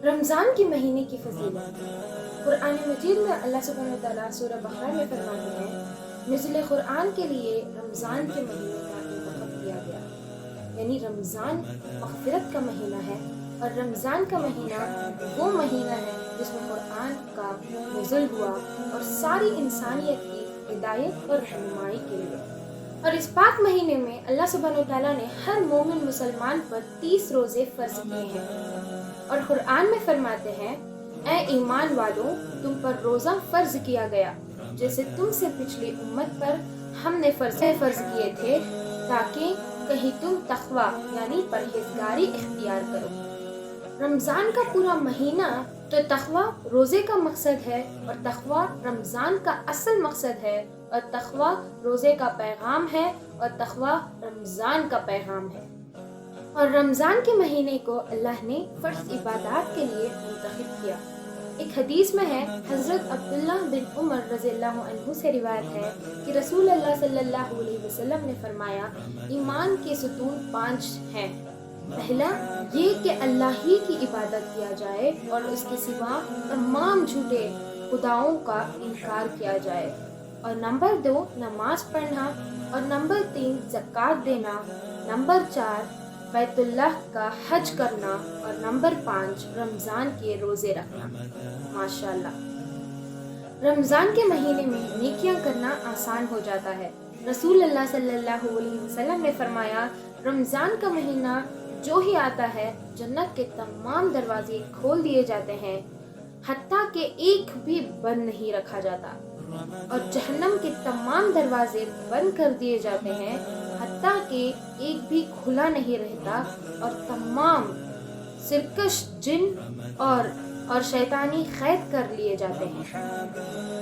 رمضان کے مہینے کی فضیلت۔ قرآن مجید میں اللہ سبحانہ و تعالیٰ سورہ بقرہ میں فرماتے ہیں، نزول قرآن کے لیے رمضان کے مہینے کا انتخاب کیا گیا، یعنی رمضان مغفرت کا مہینہ ہے، اور رمضان کا مہینہ وہ مہینہ ہے جس میں قرآن کا نزول ہوا اور ساری انسانیت کی ہدایت اور رہنمائی کے لیے۔ اور اس پاک مہینے میں اللہ سبحانہ و تعالیٰ نے ہر مومن مسلمان پر 30 روزے فرض کیے ہیں، اور قرآن میں فرماتے ہیں، اے ایمان والوں، تم پر روزہ فرض کیا گیا جیسے تم سے پچھلی امت پر ہم نے فرض کیے تھے، تاکہ کہیں تم تقوی یعنی پرہیزگاری اختیار کرو۔ رمضان کا پورا مہینہ تو تقوی روزے کا مقصد ہے، اور تقوی رمضان کا اصل مقصد ہے، اور تقوی روزے کا پیغام ہے، اور تقوی رمضان کا پیغام ہے۔ اور رمضان کے مہینے کو اللہ نے فرض عبادات کے لیے منتخب کیا۔ ایک حدیث میں ہے، حضرت عبداللہ بن عمر رضی اللہ عنہ سے روایت ہے کہ رسول اللہ صلی اللہ علیہ وسلم نے فرمایا، ایمان کے ستون 5 ہیں۔ پہلا یہ کہ اللہ ہی کی عبادت کیا جائے اور اس کے سوا تمام جھوٹے خداؤں کا انکار کیا جائے، اور نمبر 2 نماز پڑھنا، اور نمبر 3 زکوٰۃ دینا، نمبر 4 بیت اللہ کا حج کرنا، اور نمبر 5 رمضان کے روزے رکھنا۔ ماشاءاللہ، رمضان کے مہینے میں نیکیاں کرنا آسان ہو جاتا ہے۔ رسول اللہ صلی اللہ علیہ وسلم نے فرمایا، رمضان کا مہینہ جو ہی آتا ہے جنت کے تمام دروازے کھول دیے جاتے ہیں، حتیٰ کہ ایک بھی بند نہیں رکھا جاتا، اور جہنم کے تمام دروازے بند کر دیے جاتے ہیں، حتیٰ کہ ایک بھی کھلا نہیں رہتا، اور تمام سرکش جن اور شیطانی قید کر لیے جاتے ہیں۔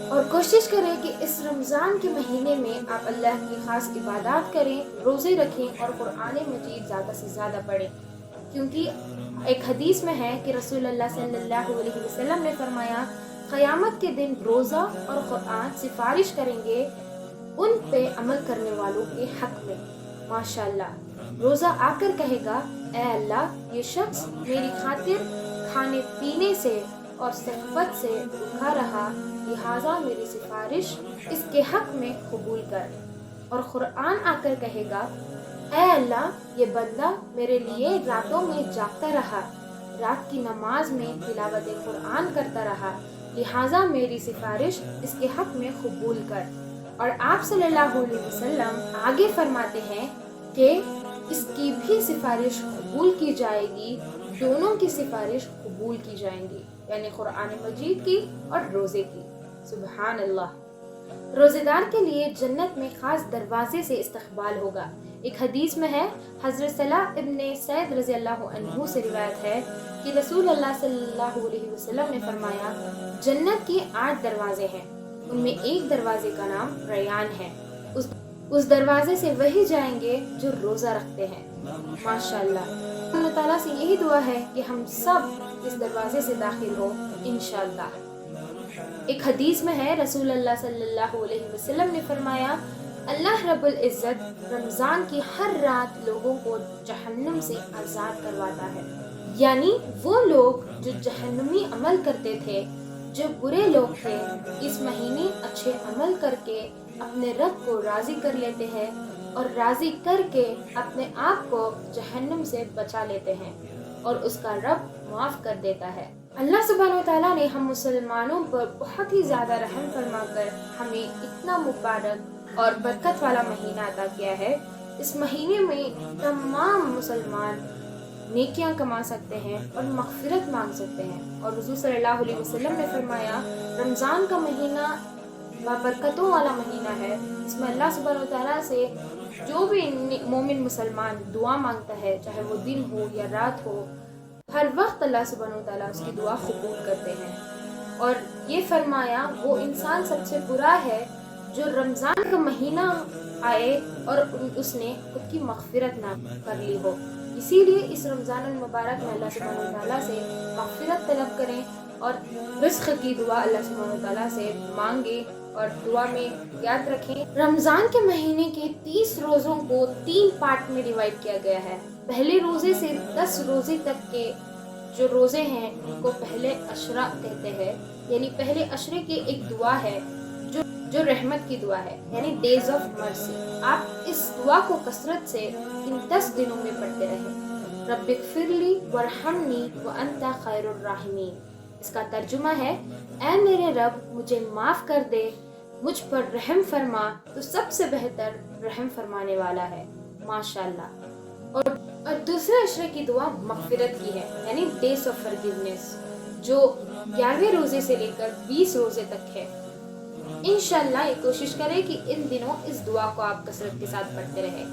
اور کوشش کریں کہ اس رمضان کے مہینے میں آپ اللہ کی خاص عبادات کریں، روزے رکھیں، اور قرآن مجید زیادہ سے زیادہ پڑھیں، کیونکہ ایک حدیث میں ہے کہ رسول اللہ صلی اللہ علیہ وسلم نے فرمایا، قیامت کے دن روزہ اور قرآن سفارش کریں گے ان پہ عمل کرنے والوں کے حق میں۔ ماشاءاللہ، روزہ آ کر کہے گا، اے اللہ، یہ شخص میری خاطر کھانے پینے سے اور صحبت سے بھوکا رہا، لہٰذا میری سفارش اس کے حق میں قبول کر۔ اور قرآن آ کر کہے گا، اے اللہ، یہ بندہ میرے لیے راتوں میں جاگتا رہا، رات کی نماز میں تلاوت قرآن کرتا رہا، لہٰذا میری سفارش اس کے حق میں قبول کر۔ اور آپ صلی اللہ علیہ وسلم آگے فرماتے ہیں کہ اس کی بھی سفارش قبول کی جائے گی، دونوں کی سفارش قبول کی جائیں گی، یعنی قرآن مجید کی اور روزے کی۔ سبحان اللہ۔ روزے دار کے لیے جنت میں خاص دروازے سے استقبال ہوگا۔ ایک حدیث میں ہے، حضرت صلاح ابن سعد رضی اللہ عنہ سے روایت ہے کہ رسول اللہ صلی اللہ علیہ وسلم نے فرمایا، جنت کے 8 دروازے ہیں، ان میں ایک دروازے کا نام ریان ہے، اس دروازے سے وہی جائیں گے جو روزہ رکھتے ہیں۔ ماشاءاللہ، اللہ تعالیٰ سے یہی دعا ہے کہ ہم سب اس دروازے سے داخل ہو انشاءاللہ۔ ایک حدیث میں ہے، رسول اللہ صلی اللہ علیہ وسلم نے فرمایا، اللہ رب العزت رمضان کی ہر رات لوگوں کو جہنم سے آزاد کرواتا ہے، یعنی وہ لوگ جو جہنمی عمل کرتے تھے، جو برے لوگ تھے، اس مہینے اچھے عمل کر کے اپنے رب کو راضی کر لیتے ہیں، اور راضی کر کے اپنے آپ کو جہنم سے بچا لیتے ہیں، اور اس کا رب معاف کر دیتا ہے۔ اللہ سبحانہ و تعالیٰ نے ہم مسلمانوں پر بہت ہی زیادہ رحم فرما کر ہمیں اتنا مبارک اور برکت والا مہینہ عطا کیا ہے۔ اس مہینے میں تمام مسلمان نیکیاں کما سکتے ہیں اور مغفرت مانگ سکتے ہیں، اور حضور صلی اللہ علیہ وسلم نے فرمایا، رمضان کا مہینہ بابرکتوں والا مہینہ ہے، اس میں اللہ سبحانہ و تعالیٰ سے جو بھی مومن مسلمان دعا مانگتا ہے، چاہے وہ دن ہو یا رات ہو، ہر وقت اللہ سبحانہ و تعالیٰ اس کی دعا قبول کرتے ہیں۔ اور یہ فرمایا، وہ انسان سب سے برا ہے جو رمضان کا مہینہ آئے اور اس نے خود کی مغفرت نہ کر لی ہو۔ اسی لیے اس رمضان المبارک میں اللہ سبحانہ و تعالیٰ سے مغفرت طلب کریں، اور رزق کی دعا اللہ سبحانہ و تعالیٰ سے مانگیں، اور دعا میں یاد رکھیں، رمضان کے مہینے کے 30 روزوں کو 3 پارٹ میں ڈیوائڈ کیا گیا ہے۔ پہلے روزے سے 10 روزے تک کے جو روزے ہیں ان کو پہلے عشرہ کہتے ہیں، یعنی پہلے عشرے کی ایک دعا ہے جو رحمت کی دعا ہے، یعنی ڈیز آف مرسی۔ آپ اس دعا کو کثرت سے ان 10 دنوں میں پڑھتے رہیں۔ رب اغفر لی وارحمنی وانت خیر الراحمین۔ اس کا ترجمہ ہے، اے میرے رب مجھے معاف کر دے، مجھ پر رحم فرما، تو سب سے بہتر رحم فرمانے والا ہے۔ ماشاءاللہ۔ اور دوسرے عشرے کی دعا مغفرت کی ہے، یعنی ڈیز آف فرگیونیس، جو 11ویں روزے سے لے کر 20 روزے تک ہے۔ انشاءاللہ یہ کوشش کریں کہ ان دنوں اس دعا کو آپ کثرت کے ساتھ پڑھتے رہیں۔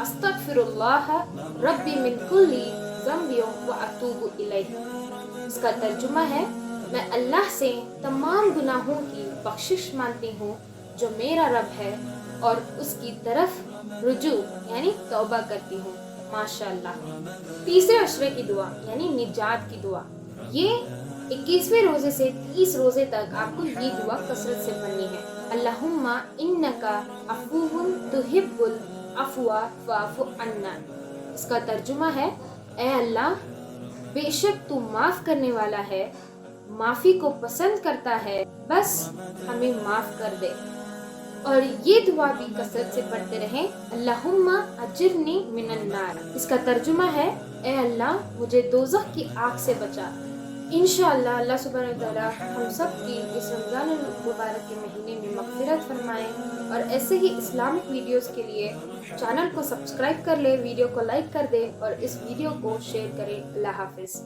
استغفر اللہ ربی من کل ذنب واتوب الیہ۔ اس کا ترجمہ ہے، میں اللہ سے تمام گناہوں کی بخشش مانگتی ہوں جو میرا رب ہے، اور اس کی طرف رجوع یعنی توبہ کرتی ہوں۔ ماشاءاللہ۔ تیسرے عشرے کی دعا یعنی نجات کی دعا، یہ 21ویں روزے سے 30 روزے تک آپ کو یہ دعا کثرت سے پڑھنی ہے۔ اللہم انکا عفو تحب العفو فاعف عنا۔ اس کا ترجمہ ہے، اے اللہ بے شک تو معاف کرنے والا ہے، معافی کو پسند کرتا ہے، بس ہمیں معاف کر دے۔ اور یہ دعا بھی کثرت سے پڑھتے رہیں، اللہم اجرنی من النار۔ اس کا ترجمہ ہے، اے اللہ مجھے دوزخ کی آگ سے بچا۔ انشاءاللہ اللہ سبحانہ وتعالی ہم سب کی اس رمضان المبارک کے مہینے میں مغفرت فرمائے، اور ایسے ہی اسلامک ویڈیوز کے لیے چینل کو سبسکرائب کر لے، ویڈیو کو لائک کر دے، اور اس ویڈیو کو شیئر کرے۔ اللہ حافظ۔